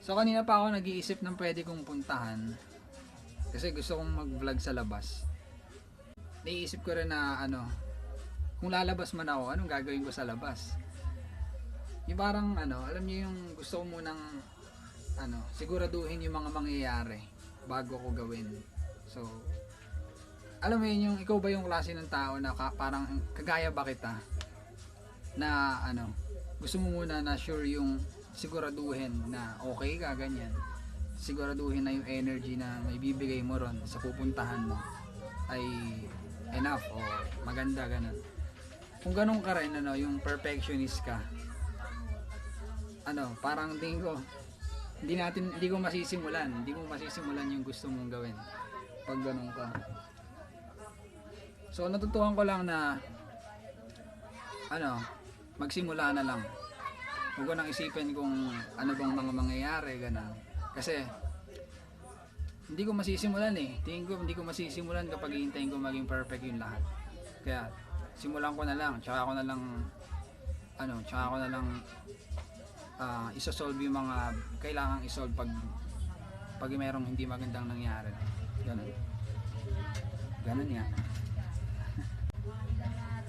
So kanina pa ako nag-iisip ng pwede kong puntahan. Kasi gusto kong mag-vlog sa labas. Naiisip ko rin na ano, kung lalabas man ako, anong gagawin ko sa labas? Yung parang ano, alam niyo yung gusto ko munang ano, siguraduhin yung mga mangyayari bago ko gawin. So, alam mo yun, yung ikaw ba yung klase ng tao na parang kagaya ba kita na ano, gusto mo muna na sure yung siguraduhin na okay ka, ganyan. Siguraduhin na yung energy na may bibigay mo ron sa pupuntahan mo ay enough o maganda, ganun. Kung ganun ka rin, ano, yung perfectionist ka, ano, parang tingin ko, hindi ko masisimulan yung gusto mong gawin pag ganun ka. So natutuhan ko lang na ano, magsimula na lang. Huwag ko nang isipin kung ano bang mga mangyayari, gano'n. Kasi hindi ko masisimulan eh. Tingin ko hindi ko masisimulan kapag hihintayin ko maging perfect yung lahat. Kaya simulan ko na lang, tsaka ko na lang isosolve yung mga kailangang isolve pag mayroong hindi magandang nangyari. Ganun. Ganun nga.